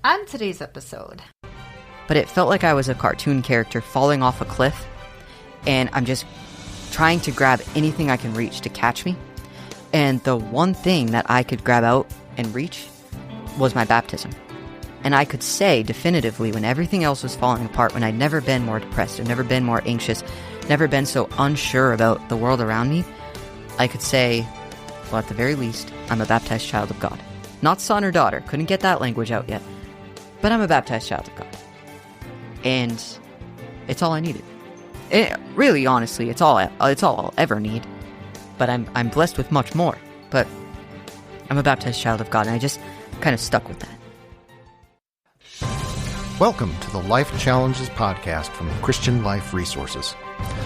On today's episode. But it felt like I was a cartoon character falling off a cliff, and I'm just trying to grab anything I can reach to catch me. And the one thing that I could grab out and reach was my baptism. And I could say definitively, when everything else was falling apart, when I'd never been more depressed, I'd never been more anxious, never been so unsure about the world around me, I could say, well, at the very least, I'm a baptized child of God. Not son or daughter, couldn't get that language out yet. But I'm a baptized child of God. And it's all I needed. Really, honestly, it's all I'll ever need. But I'm blessed with much more. But I'm a baptized child of God, and I just kind of stuck with that. Welcome to the Life Challenges podcast from Christian Life Resources.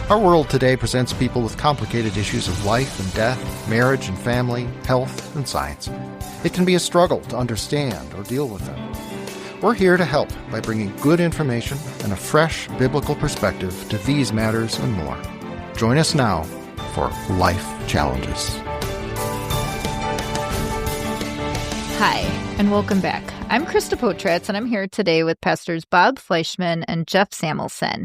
Our world today presents people with complicated issues of life and death, marriage and family, health and science. It can be a struggle to understand or deal with them. We're here to help by bringing good information and a fresh biblical perspective to these matters and more. Join us now for Life Challenges. Hi, and welcome back. I'm Krista Potratz, and I'm here today with Pastors Bob Fleischman and Jeff Samuelson.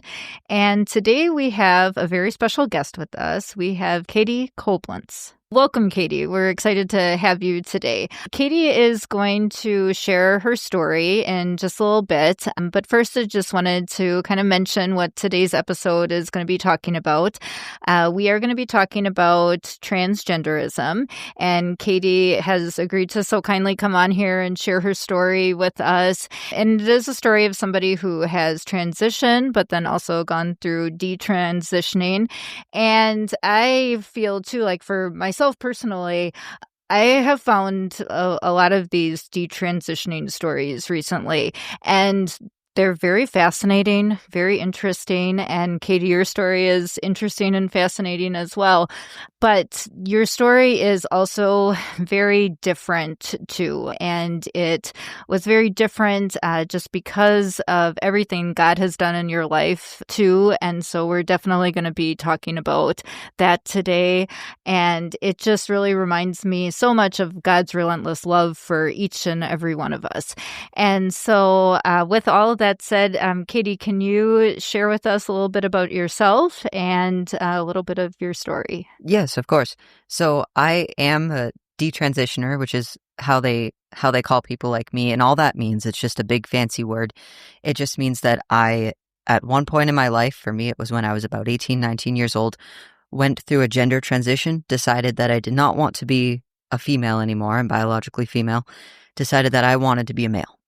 And today we have a very special guest with us. We have Katie Coblentz. Welcome, Katie. We're excited to have you today. Katie is going to share her story in just a little bit. But first, I just wanted to kind of mention what today's episode is going to be talking about. We are going to be talking about transgenderism. And Katie has agreed to so kindly come on here and share her story with us. And it is a story of somebody who has transitioned, but then also gone through detransitioning. And I feel, too, like for myself, personally, I have found a lot of these detransitioning stories recently, and they're very fascinating, very interesting. And Katie, your story is interesting and fascinating as well. But your story is also very different, too. And it was very different just because of everything God has done in your life, too. And so we're definitely going to be talking about that today. And it just really reminds me so much of God's relentless love for each and every one of us. And so with all of that said, Katie, can you share with us a little bit about yourself and a little bit of your story? Yes, of course. So I am a detransitioner, which is how they call people like me. And all that means, it's just a big fancy word. It just means that I, at one point in my life, for me, it was when I was about 18, 19 years old, went through a gender transition, decided that I did not want to be a female anymore. I'm biologically female, decided that I wanted to be a male.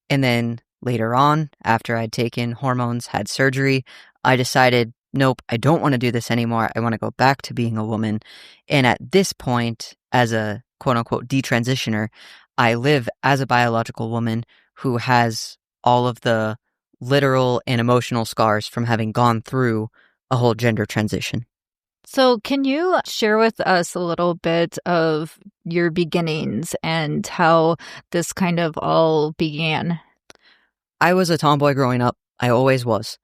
And then later on, after I'd taken hormones, had surgery, I decided, nope, I don't want to do this anymore. I want to go back to being a woman. And at this point, as a quote-unquote detransitioner, I live as a biological woman who has all of the literal and emotional scars from having gone through a whole gender transition. So can you share with us a little bit of your beginnings and how this kind of all began? I was a tomboy growing up. I always was.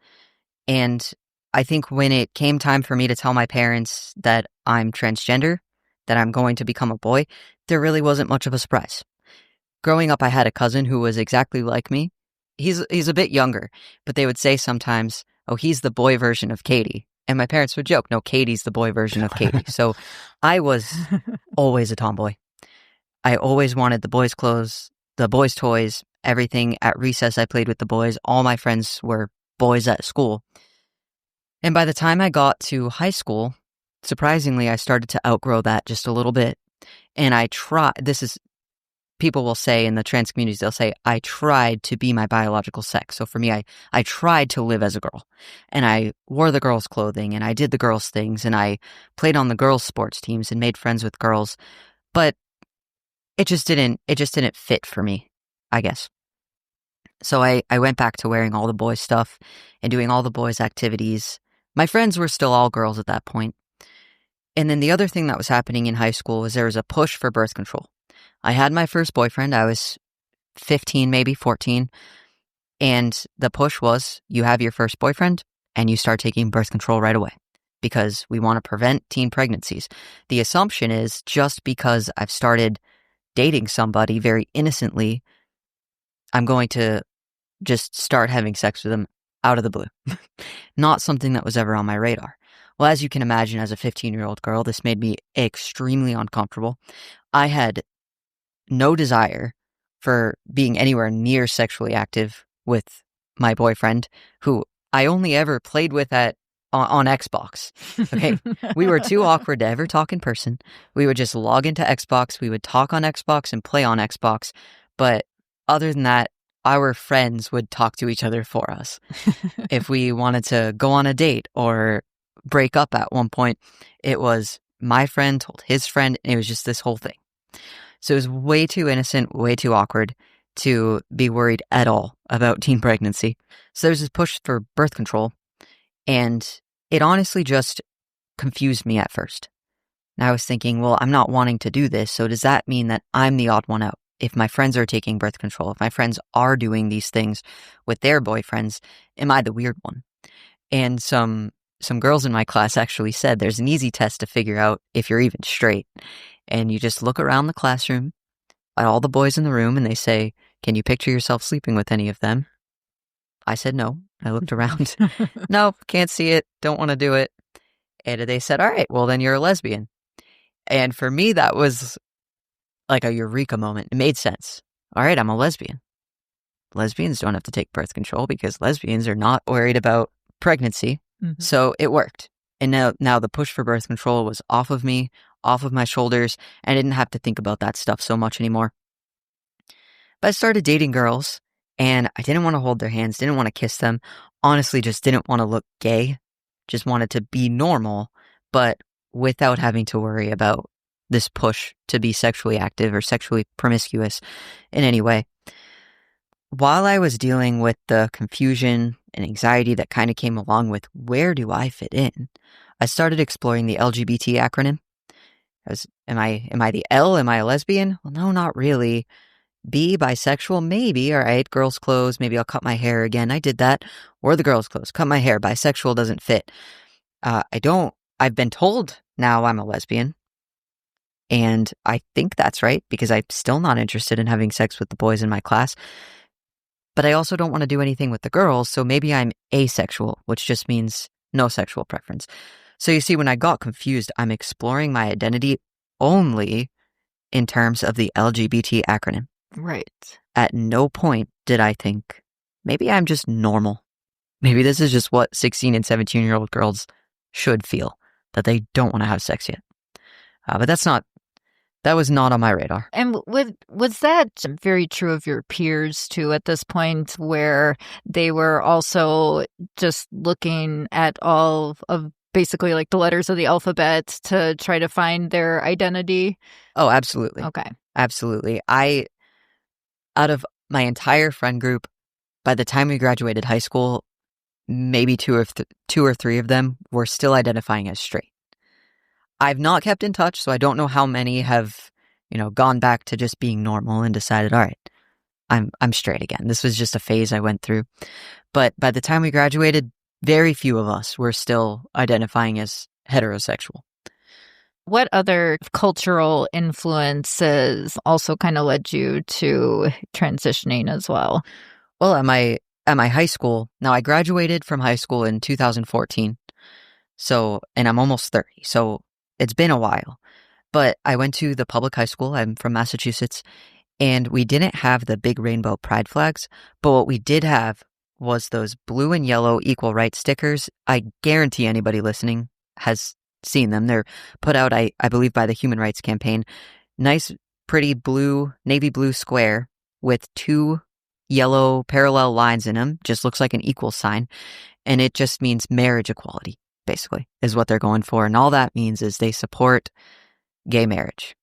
And I think when it came time for me to tell my parents that I'm transgender, that I'm going to become a boy, there really wasn't much of a surprise. Growing up, I had a cousin who was exactly like me. He's a bit younger, but they would say sometimes, oh, he's the boy version of Katie. And my parents would joke, no, Katie's the boy version of Katie. So I was always a tomboy. I always wanted the boys' clothes, the boys' toys, everything. At recess, I played with the boys. All my friends were boys at school. And by the time I got to high school, surprisingly, I started to outgrow that just a little bit. And people will say in the trans communities, they'll say, I tried to be my biological sex. So for me, I tried to live as a girl. And I wore the girls' clothing, and I did the girls' things, and I played on the girls' sports teams and made friends with girls. But it just didn't fit for me, I guess. So I went back to wearing all the boys' stuff and doing all the boys' activities. My friends were still all girls at that point. And then the other thing that was happening in high school was there was a push for birth control. I had my first boyfriend. I was 15, maybe 14. And the push was, you have your first boyfriend and you start taking birth control right away because we want to prevent teen pregnancies. The assumption is just because I've started dating somebody very innocently, I'm going to just start having sex with them out of the blue. Not something that was ever on my radar. Well, as you can imagine, as a 15-year-old girl, this made me extremely uncomfortable. I had no desire for being anywhere near sexually active with my boyfriend, who I only ever played with on Xbox. Okay. We were too awkward to ever talk in person. We would just log into Xbox. We would talk on Xbox and play on Xbox. But other than that, our friends would talk to each other for us. If we wanted to go on a date or break up at one point, it was my friend told his friend. And it was just this whole thing. So it was way too innocent, way too awkward to be worried at all about teen pregnancy. So there's this push for birth control, and it honestly just confused me at first. And I was thinking, well, I'm not wanting to do this, so does that mean that I'm the odd one out? If my friends are taking birth control, if my friends are doing these things with their boyfriends, am I the weird one? And some girls in my class actually said there's an easy test to figure out if you're even straight. And you just look around the classroom at all the boys in the room and they say, can you picture yourself sleeping with any of them? I said no. I looked around. No, can't see it. Don't want to do it. And they said, all right, well, then you're a lesbian. And for me, that was like a eureka moment. It made sense. All right, I'm a lesbian. Lesbians don't have to take birth control because lesbians are not worried about pregnancy. Mm-hmm. So it worked. And now the push for birth control was off of me, off of my shoulders, and I didn't have to think about that stuff so much anymore. But I started dating girls, and I didn't want to hold their hands, didn't want to kiss them, honestly just didn't want to look gay, just wanted to be normal, but without having to worry about this push to be sexually active or sexually promiscuous in any way. While I was dealing with the confusion and anxiety that kind of came along with where do I fit in, I started exploring the LGBT acronym. Am I the L? Am I a lesbian? Well, no, not really. B, bisexual? Maybe. All right, girls' clothes. Maybe I'll cut my hair again. I did that. Or the girls' clothes. Cut my hair. Bisexual doesn't fit. I've been told now I'm a lesbian. And I think that's right because I'm still not interested in having sex with the boys in my class. But I also don't want to do anything with the girls. So maybe I'm asexual, which just means no sexual preference. So you see, when I got confused, I'm exploring my identity only in terms of the LGBT acronym. Right. At no point did I think, maybe I'm just normal. Maybe this is just what 16 and 17-year-old girls should feel, that they don't want to have sex yet. But that was not on my radar. And was that very true of your peers too at this point, where they were also just looking at all of basically like the letters of the alphabet to try to find their identity? Oh, absolutely. Okay. Absolutely. Out of my entire friend group, by the time we graduated high school, maybe two or three of them were still identifying as straight. I've not kept in touch, so I don't know how many have, gone back to just being normal and decided, all right, I'm straight again. This was just a phase I went through. But by the time we graduated, very few of us were still identifying as heterosexual. What other cultural influences also kind of led you to transitioning as well? Well, at my high school, now I graduated from high school in 2014. And I'm almost 30. So it's been a while. But I went to the public high school. I'm from Massachusetts. And we didn't have the big rainbow pride flags. But what we did have was those blue and yellow equal rights stickers. I guarantee anybody listening has seen them. They're put out, I believe, by the Human Rights Campaign. Nice, pretty navy blue square with two yellow parallel lines in them. Just looks like an equal sign. And it just means marriage equality, basically, is what they're going for. And all that means is they support gay marriage.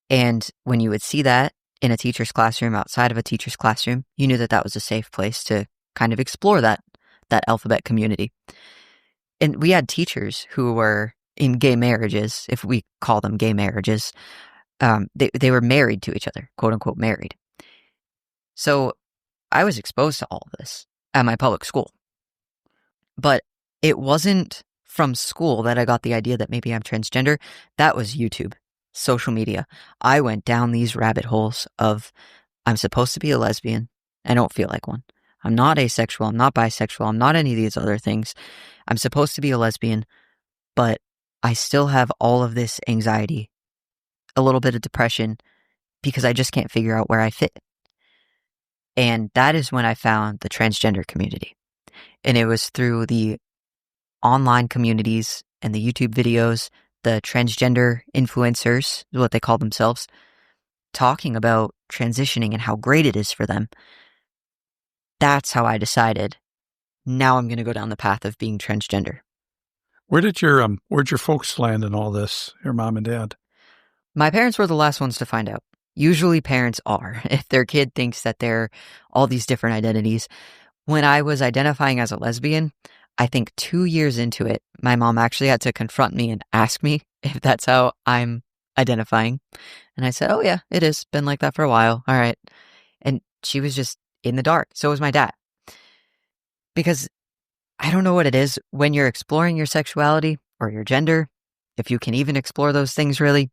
And when you would see that in a teacher's classroom, outside of a teacher's classroom, you knew that that was a safe place to kind of explore that alphabet community. And we had teachers who were in gay marriages, if we call them gay marriages. They were married to each other, quote unquote married. So I was exposed to all of this at my public school. But it wasn't from school that I got the idea that maybe I'm transgender. That was YouTube, social media. I went down these rabbit holes of I'm supposed to be a lesbian. I don't feel like one. I'm not asexual. I'm not bisexual. I'm not any of these other things. I'm supposed to be a lesbian, but I still have all of this anxiety, a little bit of depression, because I just can't figure out where I fit. And that is when I found the transgender community. And it was through the online communities and the YouTube videos, the transgender influencers, is what they call themselves, talking about transitioning and how great it is for them. That's how I decided, now I'm going to go down the path of being transgender. Where'd your folks land in all this, your mom and dad? My parents were the last ones to find out. Usually parents are, if their kid thinks that they're all these different identities. When I was identifying as a lesbian, I think 2 years into it, my mom actually had to confront me and ask me if that's how I'm identifying. And I said, oh yeah, it is. Been like that for a while. All right. And she was just in the dark. So was my dad. Because I don't know what it is when you're exploring your sexuality or your gender, if you can even explore those things really,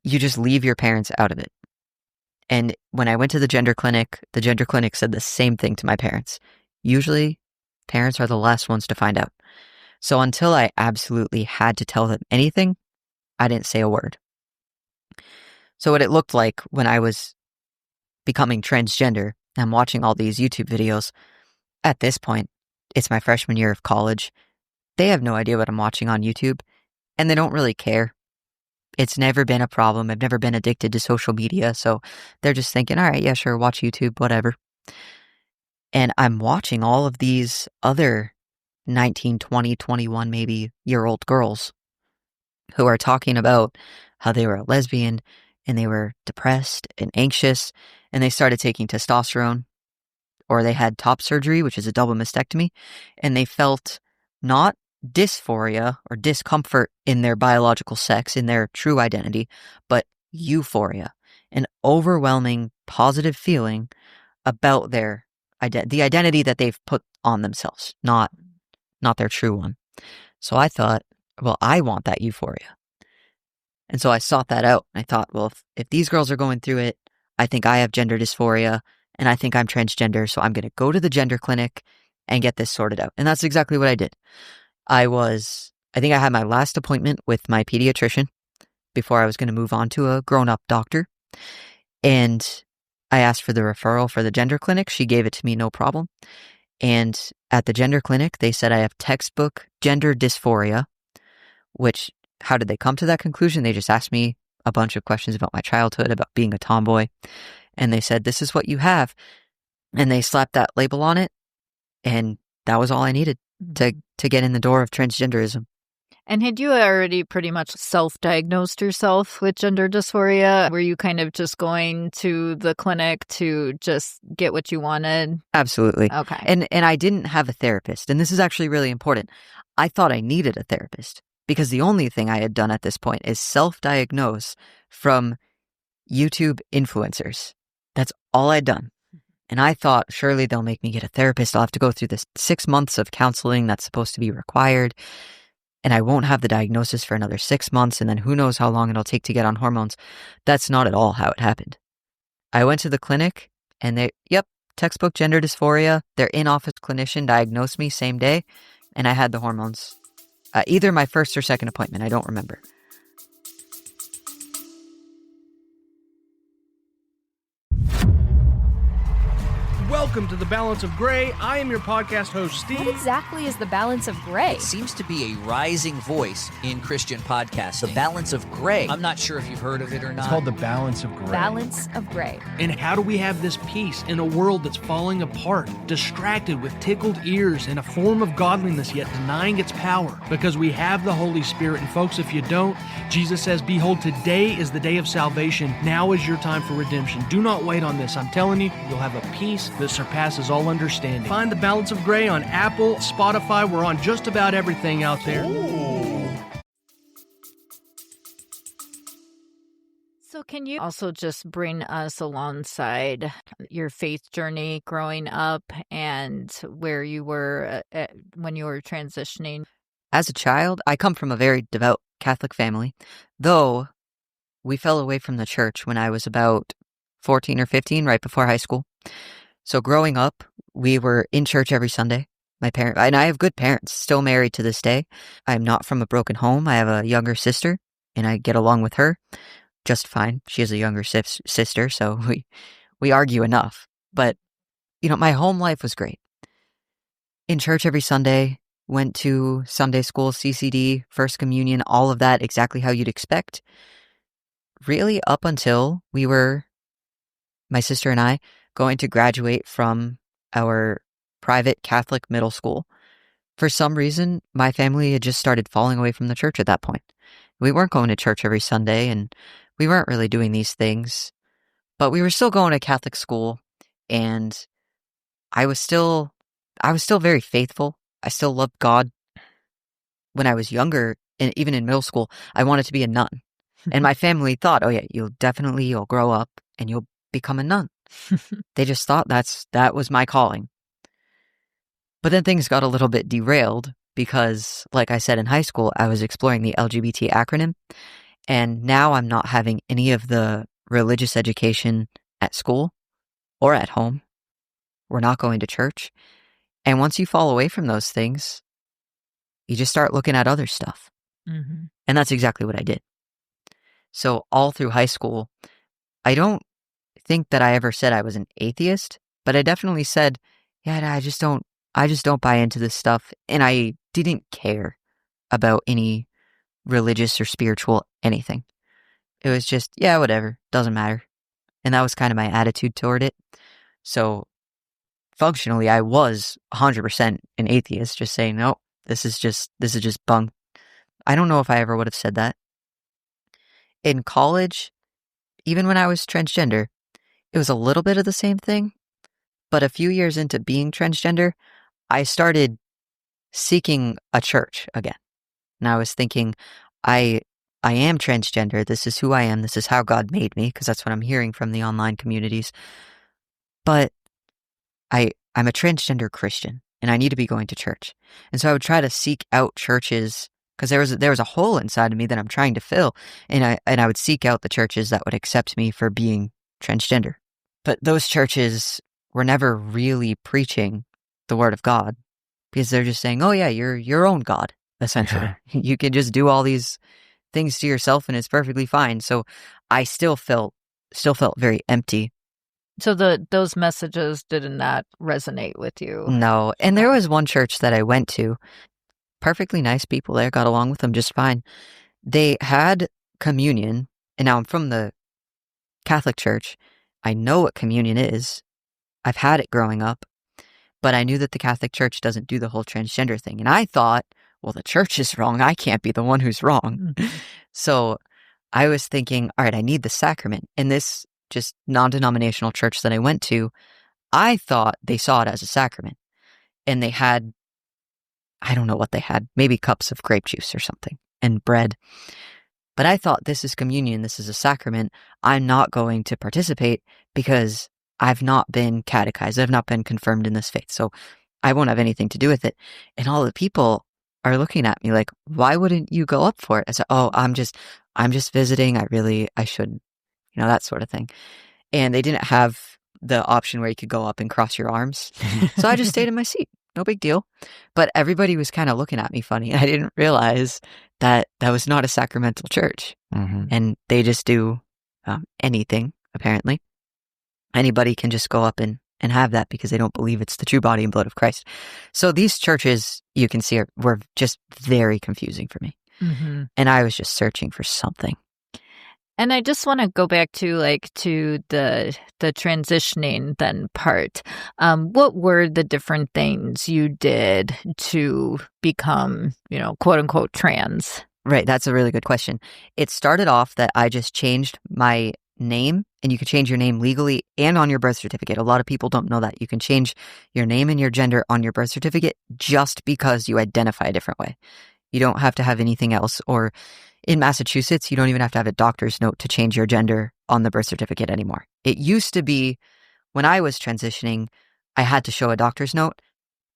you just leave your parents out of it. And when I went to the gender clinic said the same thing to my parents. Usually, parents are the last ones to find out. So until I absolutely had to tell them anything, I didn't say a word. So what it looked like when I was becoming transgender and watching all these YouTube videos, at this point, it's my freshman year of college. They have no idea what I'm watching on YouTube, and they don't really care. It's never been a problem. I've never been addicted to social media, so they're just thinking, all right, yeah, sure, watch YouTube, whatever. And I'm watching all of these other 19, 20, 21 maybe year-old girls who are talking about how they were a lesbian and they were depressed and anxious and they started taking testosterone, or they had top surgery, which is a double mastectomy, and they felt not dysphoria or discomfort in their biological sex, in their true identity, but euphoria, an overwhelming positive feeling about their the identity that they've put on themselves, not their true one. So I thought, well, I want that euphoria. And so I sought that out. I thought, well, if these girls are going through it, I think I have gender dysphoria and I think I'm transgender. So I'm going to go to the gender clinic and get this sorted out. And that's exactly what I did. I think I had my last appointment with my pediatrician before I was going to move on to a grown-up doctor. And I asked for the referral for the gender clinic. She gave it to me, no problem. And at the gender clinic, they said I have textbook gender dysphoria, which, how did they come to that conclusion? They just asked me a bunch of questions about my childhood, about being a tomboy. And they said, this is what you have. And they slapped that label on it. And that was all I needed to get in the door of transgenderism. And had you already pretty much self-diagnosed yourself with gender dysphoria? Were you kind of just going to the clinic to just get what you wanted? Absolutely. Okay. And I didn't have a therapist. And this is actually really important. I thought I needed a therapist because the only thing I had done at this point is self-diagnose from YouTube influencers. That's all I'd done. And I thought, surely they'll make me get a therapist. I'll have to go through this 6 months of counseling that's supposed to be required. And I won't have the diagnosis for another 6 months. And then who knows how long it'll take to get on hormones. That's not at all how it happened. I went to the clinic and textbook gender dysphoria. Their in-office clinician diagnosed me same day. And I had the hormones. Either my first or second appointment. I don't remember. Welcome to The Balance of Gray. I am your podcast host, Steve. What exactly is the balance of gray? It seems to be a rising voice in Christian podcasting. The balance of gray. I'm not sure if you've heard of it or not. It's called The Balance of Gray. Balance of gray. And how do we have this peace in a world that's falling apart, distracted with tickled ears and a form of godliness yet denying its power? Because we have the Holy Spirit. And folks, if you don't, Jesus says, behold, today is the day of salvation. Now is your time for redemption. Do not wait on this. I'm telling you, you'll have a peace that surpasses all understanding. Find The Balance of Gray on Apple, Spotify. We're on just about everything out there. Ooh. So can you also just bring us alongside your faith journey growing up and where you were when you were transitioning? As a child, I come from a very devout Catholic family, though we fell away from the church when I was about 14 or 15, right before high school. So growing up, we were in church every Sunday. And I have good parents, still married to this day. I'm not from a broken home. I have a younger sister, and I get along with her just fine. She has a younger sister, so we argue enough. But, my home life was great. In church every Sunday, went to Sunday school, CCD, First Communion, all of that exactly how you'd expect. Really up until we were, my sister and I, going to graduate from our private Catholic middle school. For some reason, my family had just started falling away from the church at that point. We weren't going to church every Sunday, and we weren't really doing these things, but we were still going to Catholic school, and I was still very faithful. I still loved God. When I was younger, and even in middle school, I wanted to be a nun. And my family thought, oh yeah, you'll grow up and you'll become a nun. They just thought that was my calling. But then things got a little bit derailed because, like I said, in high school, I was exploring the LGBT acronym. And now I'm not having any of the religious education at school or at home. We're not going to church. And once you fall away from those things, you just start looking at other stuff. Mm-hmm. And that's exactly what I did. So all through high school, I don't think that I ever said I was an atheist, but I definitely said, yeah, I just don't buy into this stuff. And I didn't care about any religious or spiritual anything. It was just, yeah, whatever, doesn't matter. And that was kind of my attitude toward it. So functionally, I was 100% an atheist, just saying, no, this is just bunk. I don't know if I ever would have said that. In college, even when I was transgender, it was a little bit of the same thing. But a few years into being transgender, I started seeking a church again. And I was thinking, I am transgender. This is who I am. This is how God made me, because that's what I'm hearing from the online communities. But I'm a transgender Christian, and I need to be going to church. And so I would try to seek out churches, because there was a hole inside of me that I'm trying to fill. And I would seek out the churches that would accept me for being transgender. But those churches were never really preaching the word of God, because they're just saying, oh yeah, you're your own God, essentially. You can just do all these things to yourself and it's perfectly fine. So I still felt very empty. So those messages did not resonate with you? No. And there was one church that I went to, perfectly nice people there, got along with them just fine. They had communion, and now I'm from the Catholic Church. I know what communion is. I've had it growing up, but I knew that the Catholic Church doesn't do the whole transgender thing. And I thought, well, the church is wrong. I can't be the one who's wrong. Mm-hmm. So I was thinking, all right, I need the sacrament. And this just non-denominational church that I went to, I thought they saw it as a sacrament. And they had, I don't know what they had, maybe cups of grape juice or something and bread. But I thought, this is communion, this is a sacrament. I'm not going to participate because I've not been catechized. I've not been confirmed in this faith. So I won't have anything to do with it. And all the people are looking at me like, why wouldn't you go up for it? I said, oh, I'm just visiting. I shouldn't, that sort of thing. And they didn't have the option where you could go up and cross your arms. So I just stayed in my seat. No big deal. But everybody was kind of looking at me funny. I didn't realize that was not a sacramental church. Mm-hmm. And they just do anything, apparently. Anybody can just go up and have that because they don't believe it's the true body and blood of Christ. So these churches, you can see, were just very confusing for me. Mm-hmm. And I was just searching for something. And I just want to go back to the transitioning then part. What were the different things you did to become, quote unquote, trans? Right. That's a really good question. It started off that I just changed my name, and you can change your name legally and on your birth certificate. A lot of people don't know that. You can change your name and your gender on your birth certificate just because you identify a different way. You don't have to have anything else. Or in Massachusetts, you don't even have to have a doctor's note to change your gender on the birth certificate anymore. It used to be, when I was transitioning, I had to show a doctor's note.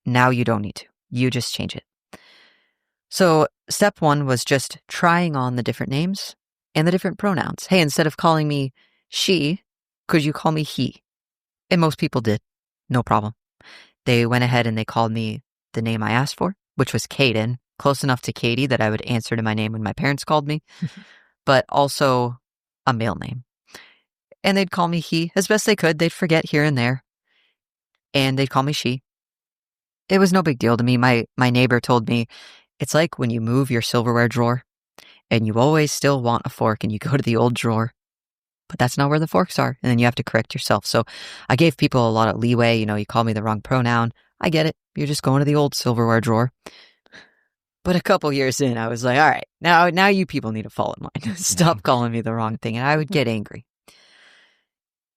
Now you don't need to. You just change it. So step one was just trying on the different names and the different pronouns. Hey, instead of calling me she, could you call me he? And most people did. no problem. They went ahead and they called me the name I asked for, which was Caden, close enough to Katie that I would answer to my name when my parents called me, but also a male name. And they'd call me he as best they could. They'd forget here and there, and they'd call me she. It was no big deal to me. My neighbor told me, it's like when you move your silverware drawer and you always still want a fork and you go to the old drawer, but that's not where the forks are. And then you have to correct yourself. So I gave people a lot of leeway. You call me the wrong pronoun. I get it. You're just going to the old silverware drawer. But a couple years in, I was like, all right, now you people need to fall in line. Stop calling me the wrong thing. And I would get angry.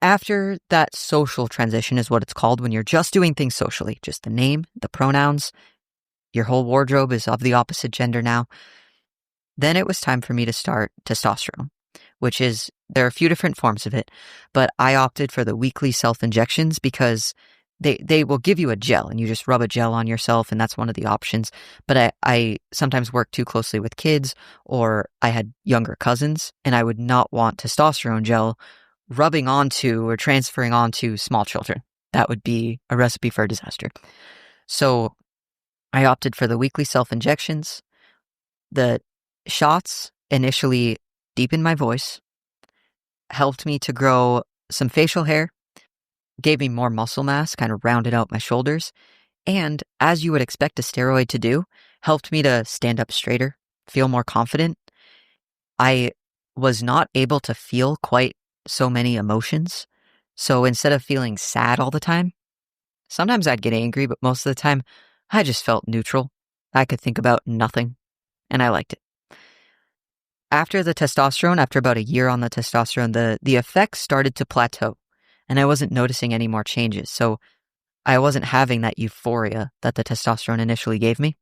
After that social transition is what it's called when you're just doing things socially, just the name, the pronouns, your whole wardrobe is of the opposite gender now. Then it was time for me to start testosterone, which is, there are a few different forms of it, but I opted for the weekly self-injections because they will give you a gel and you just rub a gel on yourself, and that's one of the options. But I sometimes work too closely with kids, or I had younger cousins, and I would not want testosterone gel rubbing onto or transferring onto small children. That would be a recipe for a disaster. So I opted for the weekly self-injections. The shots initially deepened my voice, helped me to grow some facial hair, gave me more muscle mass, kind of rounded out my shoulders, and, as you would expect a steroid to do, helped me to stand up straighter, feel more confident. I was not able to feel quite so many emotions. So instead of feeling sad all the time, sometimes I'd get angry, but most of the time I just felt neutral. I could think about nothing, and I liked it. After the testosterone, after about a year on the testosterone, the effects started to plateau, and I wasn't noticing any more changes. So I wasn't having that euphoria that the testosterone initially gave me.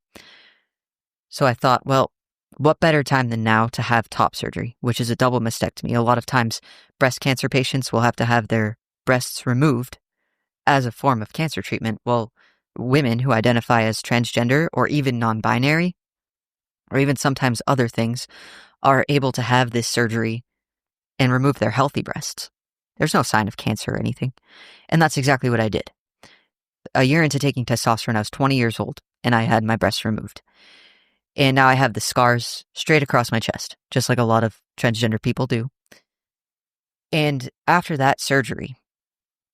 So I thought, well, what better time than now to have top surgery, which is a double mastectomy. A lot of times, breast cancer patients will have to have their breasts removed as a form of cancer treatment. Well, women who identify as transgender or even non-binary, or even sometimes other things, are able to have this surgery and remove their healthy breasts. There's no sign of cancer or anything. And that's exactly what I did. A year into taking testosterone, I was 20 years old, and I had my breasts removed. And now I have the scars straight across my chest, just like a lot of transgender people do. And after that surgery,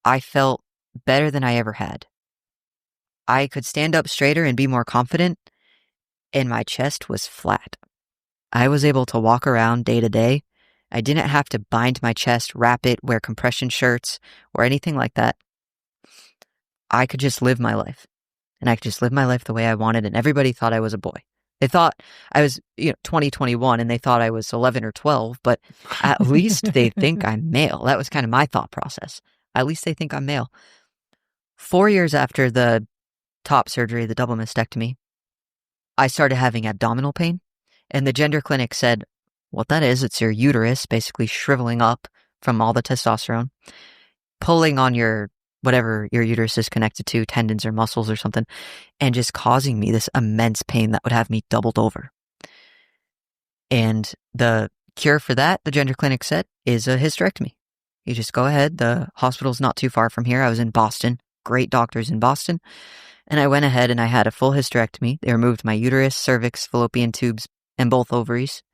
I felt better than I ever had. I could stand up straighter and be more confident, and my chest was flat. I was able to walk around day to day. I didn't have to bind my chest, wrap it, wear compression shirts, or anything like that. I could just live my life. And I could just live my life the way I wanted, and everybody thought I was a boy. They thought I was 2021, and they thought I was 11 or 12, but at least they think I'm male. That was kind of my thought process. At least they think I'm male. 4 years after the top surgery, the double mastectomy, I started having abdominal pain, and the gender clinic said, what that is, it's your uterus basically shriveling up from all the testosterone, pulling on your whatever your uterus is connected to, tendons or muscles or something, and just causing me this immense pain that would have me doubled over. And the cure for that, the gender clinic said, is a hysterectomy. You just go ahead. The hospital's not too far from here. I was in Boston, great doctors in Boston. And I went ahead and I had a full hysterectomy. They removed my uterus, cervix, fallopian tubes, and both ovaries.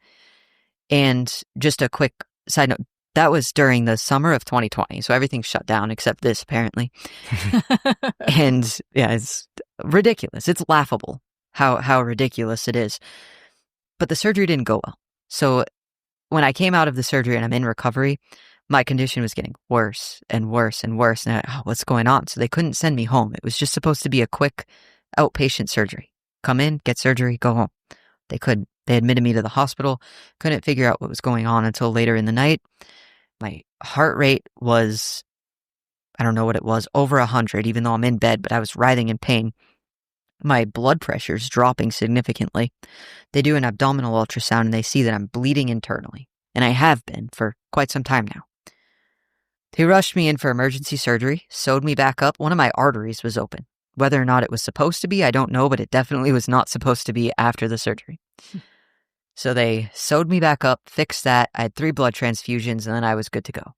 And just a quick side note, that was during the summer of 2020, so everything shut down except this, apparently. And yeah, it's ridiculous. It's laughable how ridiculous it is. But the surgery didn't go well. So when I came out of the surgery and I'm in recovery, my condition was getting worse and worse and worse. And what's going on? So they couldn't send me home. It was just supposed to be a quick outpatient surgery. Come in, get surgery, go home. They couldn't. They admitted me to the hospital, couldn't figure out what was going on until later in the night. My heart rate was, I don't know what it was, over 100, even though I'm in bed, but I was writhing in pain. My blood pressure's dropping significantly. They do an abdominal ultrasound and they see that I'm bleeding internally, and I have been for quite some time now. They rushed me in for emergency surgery, sewed me back up. One of my arteries was open. Whether or not it was supposed to be, I don't know, but it definitely was not supposed to be after the surgery. So they sewed me back up, fixed that. I had 3 blood transfusions, and then I was good to go.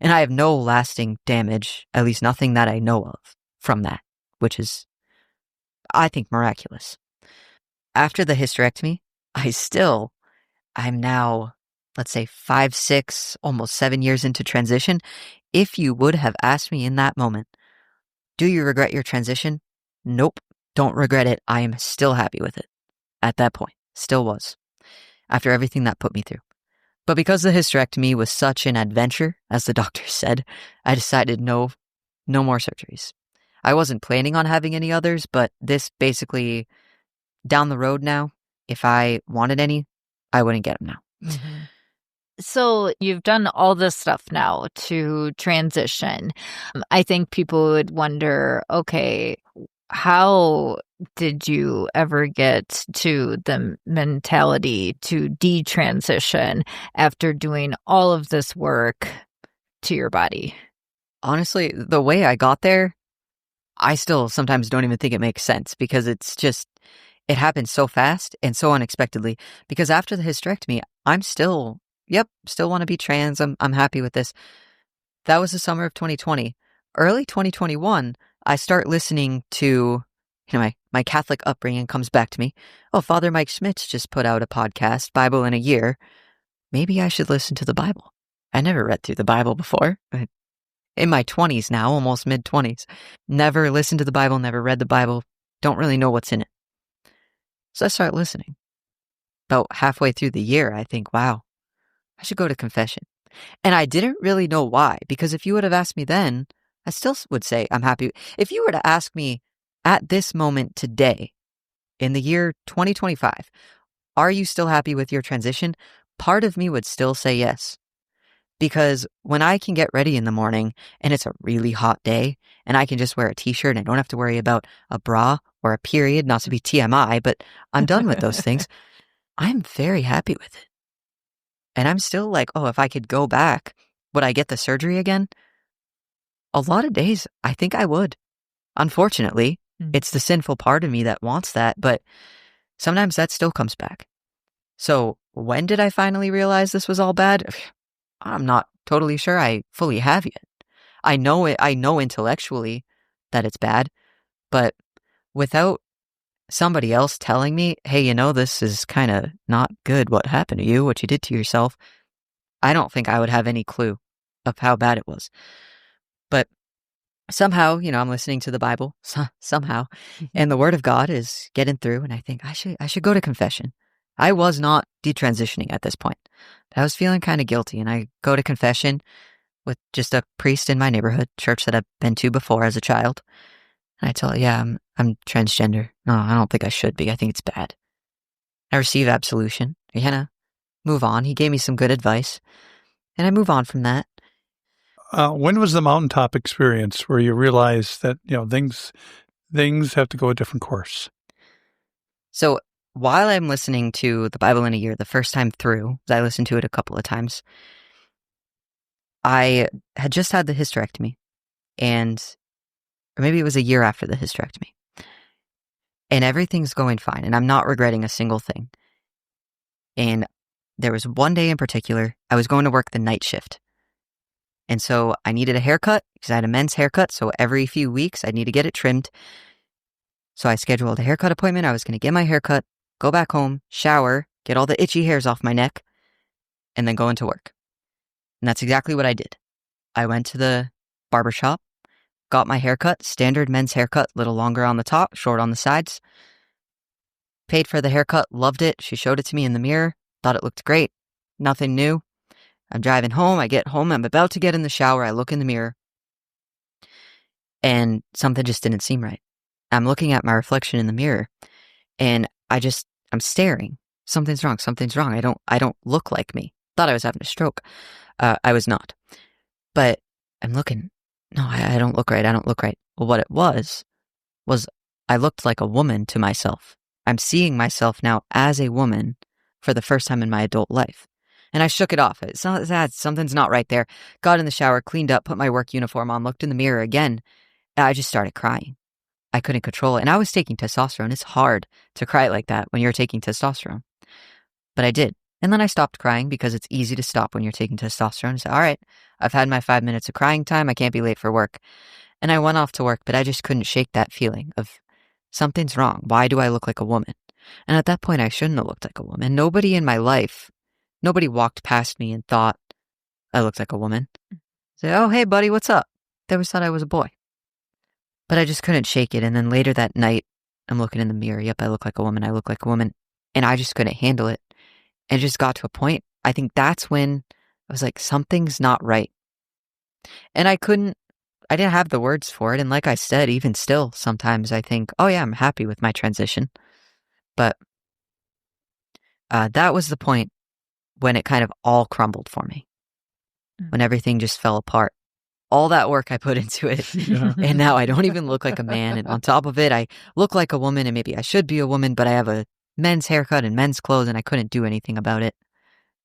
And I have no lasting damage, at least nothing that I know of, from that, which is, I think, miraculous. After the hysterectomy, I'm now, let's say 5, 6, almost 7 years into transition. If you would have asked me in that moment, do you regret your transition? Nope, don't regret it. I am still happy with it. At that point, still was, after everything that put me through. But because the hysterectomy was such an adventure, as the doctor said, I decided no more surgeries. I wasn't planning on having any others, but this basically, down the road now, if I wanted any, I wouldn't get them now. Mm-hmm. So you've done all this stuff now to transition. I think people would wonder, okay, how did you ever get to the mentality to detransition after doing all of this work to your body? Honestly, the way I got there, I still sometimes don't even think it makes sense, because it's just, it happened so fast and so unexpectedly. Because after the hysterectomy, I'm still want to be trans. I'm happy with this. That was the summer of 2020. Early 2021, I start listening to, my Catholic upbringing comes back to me. Oh, Father Mike Schmitz just put out a podcast, Bible in a Year. Maybe I should listen to the Bible. I never read through the Bible before. In my 20s now, almost mid-20s. Never listened to the Bible, never read the Bible. Don't really know what's in it. So I start listening. About halfway through the year, I think, wow, I should go to confession. And I didn't really know why, because if you would have asked me then, I still would say I'm happy. If you were to ask me at this moment today, in the year 2025, are you still happy with your transition? Part of me would still say yes. Because when I can get ready in the morning and it's a really hot day and I can just wear a t-shirt and I don't have to worry about a bra or a period, not to be TMI, but I'm done with those things, I'm very happy with it. And I'm still like, oh, if I could go back, would I get the surgery again? A lot of days, I think I would. Unfortunately, it's the sinful part of me that wants that, but sometimes that still comes back. So when did I finally realize this was all bad? I'm not totally sure I fully have yet. I know intellectually that it's bad, but without somebody else telling me, hey, this is kind of not good what happened to you, what you did to yourself, I don't think I would have any clue of how bad it was. But somehow, I'm listening to the Bible, somehow, and the Word of God is getting through, and I think I should go to confession. I was not detransitioning at this point. I was feeling kind of guilty, and I go to confession with just a priest in my neighborhood, church that I've been to before as a child. And I tell her, yeah, I'm transgender. No, I don't think I should be. I think it's bad. I receive absolution. Move on. He gave me some good advice, and I move on from that. When was the mountaintop experience where you realized that, things have to go a different course? So while I'm listening to the Bible in a Year the first time through, I listened to it a couple of times, I had just had the hysterectomy, or maybe it was a year after the hysterectomy, and everything's going fine, and I'm not regretting a single thing. And there was one day in particular, I was going to work the night shift. And so I needed a haircut because I had a men's haircut. So every few weeks I'd need to get it trimmed. So I scheduled a haircut appointment. I was going to get my haircut, go back home, shower, get all the itchy hairs off my neck, and then go into work. And that's exactly what I did. I went to the barbershop, got my haircut, standard men's haircut, little longer on the top, short on the sides. Paid for the haircut, loved it. She showed it to me in the mirror, thought it looked great. Nothing new. I'm driving home. I get home. I'm about to get in the shower. I look in the mirror and something just didn't seem right. I'm looking at my reflection in the mirror and I'm staring. Something's wrong. Something's wrong. I don't look like me. Thought I was having a stroke. I was not. But I'm looking. No, I don't look right. I don't look right. Well, what it was I looked like a woman to myself. I'm seeing myself now as a woman for the first time in my adult life. And I shook it off. It's not that, something's not right there. Got in the shower, cleaned up, put my work uniform on, looked in the mirror again, and I just started crying. I couldn't control it. And I was taking testosterone. It's hard to cry like that when you're taking testosterone. But I did. And then I stopped crying because it's easy to stop when you're taking testosterone. I said, all right, I've had my 5 minutes of crying time. I can't be late for work. And I went off to work, but I just couldn't shake that feeling of something's wrong. Why do I look like a woman? And at that point, I shouldn't have looked like a woman. Nobody in my life, nobody walked past me and thought I looked like a woman. Say, oh, hey, buddy, what's up? They always thought I was a boy. But I just couldn't shake it. And then later that night, I'm looking in the mirror. Yep, I look like a woman. I look like a woman. And I just couldn't handle it. And it just got to a point. I think that's when I was like, something's not right. And I didn't have the words for it. And like I said, even still, sometimes I think, oh yeah, I'm happy with my transition. But that was the point when it kind of all crumbled for me. When everything just fell apart. All that work I put into it. Yeah. And now I don't even look like a man. And on top of it, I look like a woman, and maybe I should be a woman, but I have a men's haircut and men's clothes, and I couldn't do anything about it.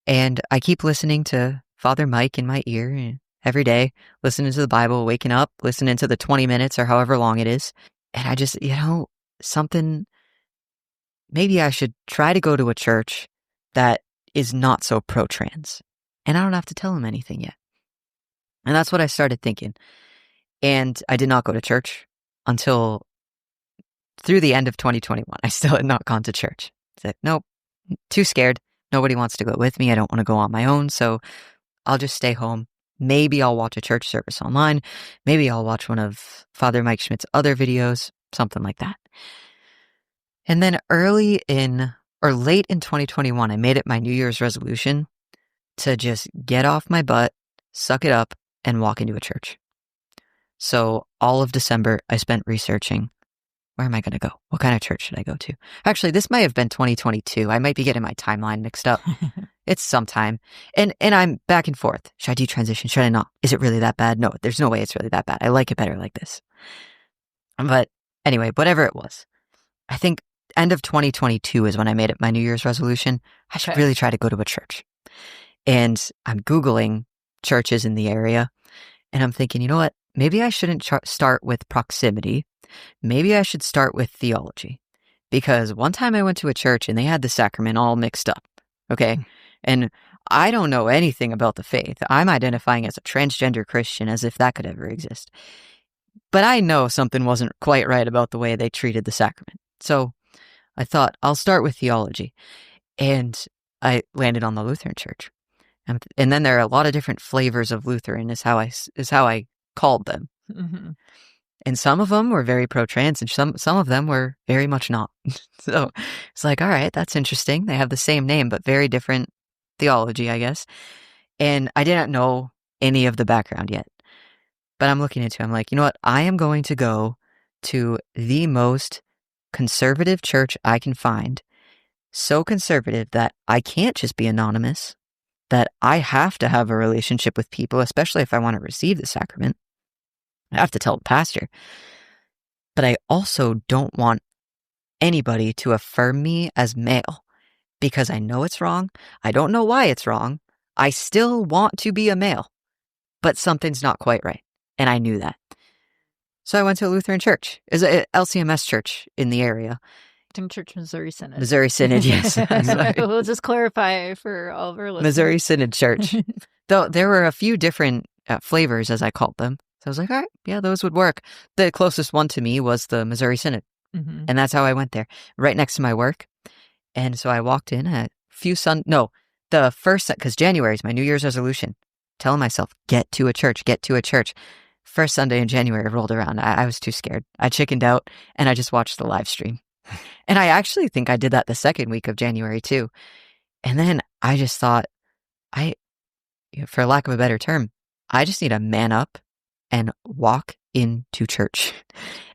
And I keep listening to Father Mike in my ear every day, listening to the Bible, waking up, listening to the 20 minutes or however long it is. And I just, maybe I should try to go to a church that is not so pro-trans. And I don't have to tell him anything yet. And that's what I started thinking. And I did not go to church until through the end of 2021. I still had not gone to church. I said, nope, too scared. Nobody wants to go with me. I don't want to go on my own. So I'll just stay home. Maybe I'll watch a church service online. Maybe I'll watch one of Father Mike Schmitz' other videos, something like that. And then late in 2021, I made it my New Year's resolution to just get off my butt, suck it up, and walk into a church. So all of December, I spent researching, where am I going to go? What kind of church should I go to? Actually, this might have been 2022. I might be getting my timeline mixed up. It's sometime. And I'm back and forth. Should I detransition? Should I not? Is it really that bad? No, there's no way it's really that bad. I like it better like this. But anyway, whatever it was, I think end of 2022 is when I made it my New Year's resolution. I should really try to go to a church. And I'm Googling churches in the area. And I'm thinking, you know what? Maybe I shouldn't start with proximity. Maybe I should start with theology. Because one time I went to a church and they had the sacrament all mixed up. Okay. And I don't know anything about the faith. I'm identifying as a transgender Christian, as if that could ever exist. But I know something wasn't quite right about the way they treated the sacrament. So I thought, I'll start with theology. And I landed on the Lutheran church. And then there are a lot of different flavors of Lutheran is how I called them. Mm-hmm. And some of them were very pro-trans and some of them were very much not. So it's like, all right, that's interesting. They have the same name, but very different theology, I guess. And I didn't know any of the background yet. But I'm looking into it. I'm like, you know what? I am going to go to the most conservative church I can find. So conservative that I can't just be anonymous, that I have to have a relationship with people, especially if I want to receive the sacrament. I have to tell the pastor. But I also don't want anybody to affirm me as male because I know it's wrong. I don't know why it's wrong. I still want to be a male, but something's not quite right. And I knew that. So I went to a Lutheran church. It's an LCMS church in the area. Church Missouri Synod. Missouri Synod, yes. We'll just clarify for all of our listeners. Missouri Synod Church. Though there were a few different flavors, as I called them. So I was like, all right, yeah, those would work. The closest one to me was the Missouri Synod. Mm-hmm. And that's how I went there, right next to my work. And so I walked in the first, because January is my New Year's resolution. Telling myself, get to a church. First Sunday in January rolled around. I was too scared. I chickened out and I just watched the live stream. And I actually think I did that the second week of January too. And then I just thought, for lack of a better term, I just need to man up and walk into church.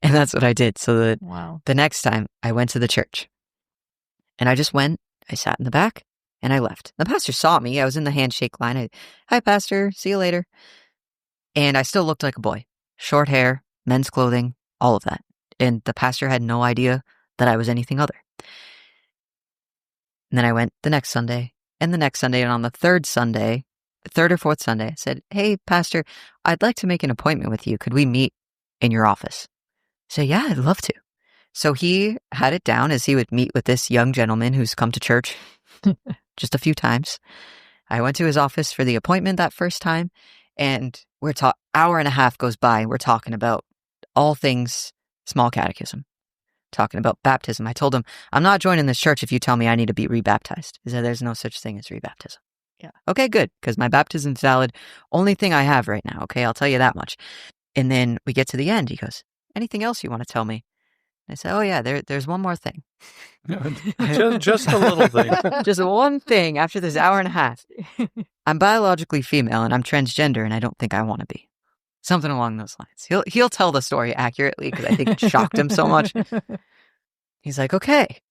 And that's what I did. So the next time I went to the church and I just went, I sat in the back and I left. The pastor saw me. I was in the handshake line. Hi, pastor. See you later. And I still looked like a boy. Short hair, men's clothing, all of that. And the pastor had no idea that I was anything other. And then I went the next Sunday and the next Sunday. And on the third or fourth Sunday, I said, hey, pastor, I'd like to make an appointment with you. Could we meet in your office? So yeah, I'd love to. So he had it down as he would meet with this young gentleman who's come to church just a few times. I went to his office for the appointment that first time. And hour and a half goes by and we're talking about all things small catechism, talking about baptism. I told him, I'm not joining this church if you tell me I need to be rebaptized. He said, there's no such thing as rebaptism. Yeah. Okay, good, because my baptism's valid. Only thing I have right now, okay? I'll tell you that much. And then we get to the end. He goes, anything else you want to tell me? I said, oh, yeah, there's one more thing. just a little thing. Just one thing after this hour and a half. I'm biologically female and I'm transgender and I don't think I want to be. Something along those lines. He'll tell the story accurately because I think it shocked him so much. He's like, okay,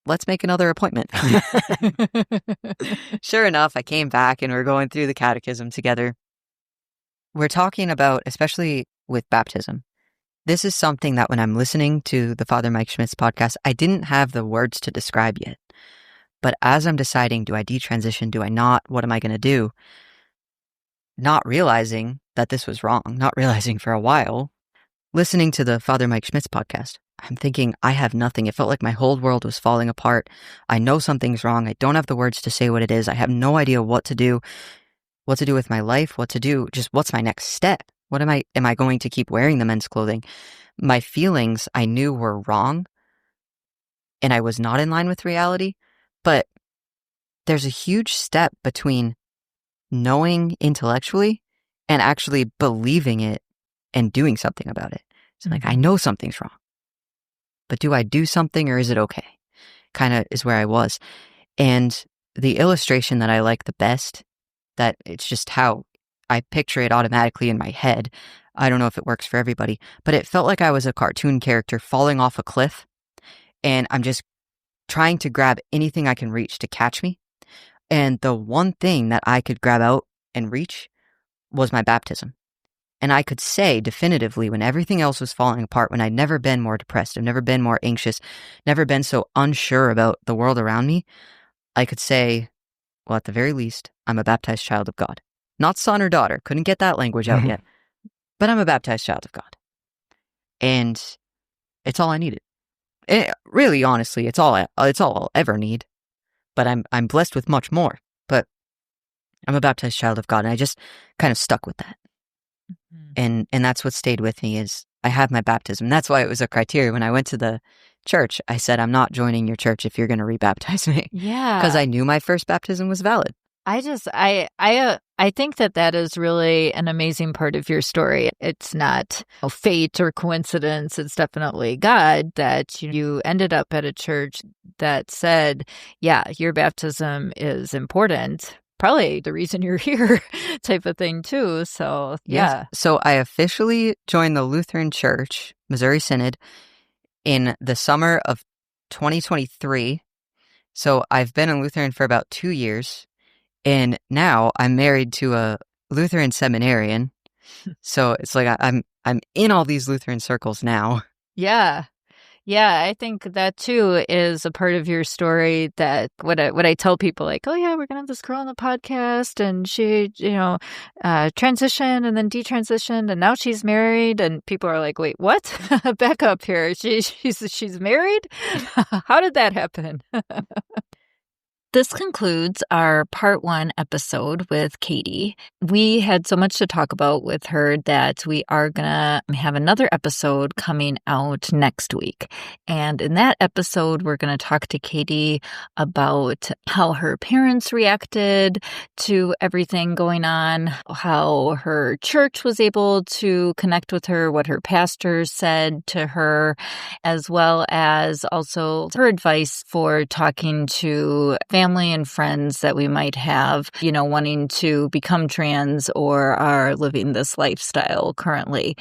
let's make another appointment. Sure enough, I came back and we're going through the catechism together. We're talking about, especially with baptism, this is something that when I'm listening to the Father Mike Schmitz podcast, I didn't have the words to describe yet. But as I'm deciding, do I detransition? Do I not? What am I going to do? Not realizing that this was wrong, not realizing for a while, listening to the Father Mike Schmitz podcast, I'm thinking I have nothing. It felt like my whole world was falling apart. I know something's wrong. I don't have the words to say what it is. I have no idea what to do with my life, what to do, just what's my next step? Am I going to keep wearing the men's clothing? My feelings I knew were wrong and I was not in line with reality, but there's a huge step between knowing intellectually and actually believing it and doing something about it. So like, I know something's wrong, but do I do something or is it okay? Kind of is where I was. And the illustration that I like the best, that it's just how I picture it automatically in my head. I don't know if it works for everybody, but it felt like I was a cartoon character falling off a cliff and I'm just trying to grab anything I can reach to catch me. And the one thing that I could grab out and reach was my baptism. And I could say definitively when everything else was falling apart, when I'd never been more depressed, I've never been more anxious, never been so unsure about the world around me, I could say, well, at the very least, I'm a baptized child of God. Not son or daughter. Couldn't get that language out yet. But I'm a baptized child of God. And it's all I needed. Really, honestly, it's all I'll ever need. But I'm blessed with much more. But I'm a baptized child of God. And I just kind of stuck with that. Mm-hmm. And that's what stayed with me is I have my baptism. That's why it was a criteria. When I went to the church, I said, I'm not joining your church if you're going to rebaptize me. Yeah. Because I knew my first baptism was valid. I think that is really an amazing part of your story. It's not fate or coincidence. It's definitely God that you ended up at a church that said, yeah, your baptism is important. Probably the reason you're here type of thing too. So, yeah. Yes. So I officially joined the Lutheran Church, Missouri Synod, in the summer of 2023. So I've been a Lutheran for about 2 years. And now I'm married to a Lutheran seminarian. So it's like I'm in all these Lutheran circles now. Yeah. Yeah, I think that too is a part of your story that what I tell people, like, oh yeah, we're gonna have this girl on the podcast and she, transitioned and then detransitioned and now she's married, and people are like, wait, what? Back up here. She's married? How did that happen? This concludes our part 1 episode with Katie. We had so much to talk about with her that we are going to have another episode coming out next week. And in that episode, we're going to talk to Katie about how her parents reacted to everything going on, how her church was able to connect with her, what her pastors said to her, as well as also her advice for talking to family and friends that we might have, wanting to become trans or are living this lifestyle currently.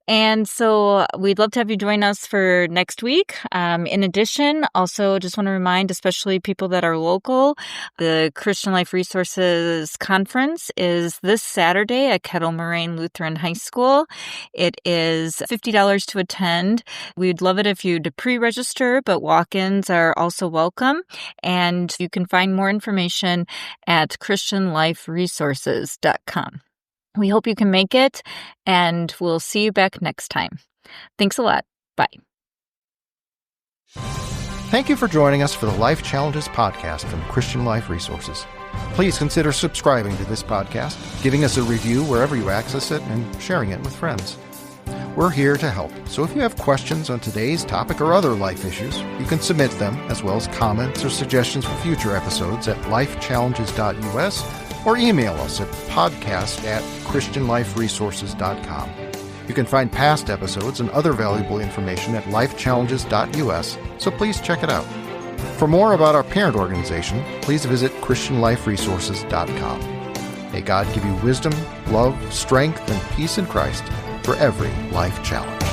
And so we'd love to have you join us for next week. In addition, also just want to remind, especially people that are local, the Christian Life Resources Conference is this Saturday at Kettle Moraine Lutheran High School. It is $50 to attend. We'd love it if you'd pre-register, but walk-ins are also welcome. And you can find more information at christianliferesources.com. We hope you can make it, and we'll see you back next time. Thanks a lot. Bye. Thank you for joining us for the Life Challenges podcast from Christian Life Resources. Please consider subscribing to this podcast, giving us a review wherever you access it, and sharing it with friends. We're here to help, so if you have questions on today's topic or other life issues, you can submit them, as well as comments or suggestions for future episodes at lifechallenges.us or email us at podcast@christianliferesources.com. You can find past episodes and other valuable information at lifechallenges.us, so please check it out. For more about our parent organization, please visit christianliferesources.com. May God give you wisdom, love, strength, and peace in Christ for every life challenge.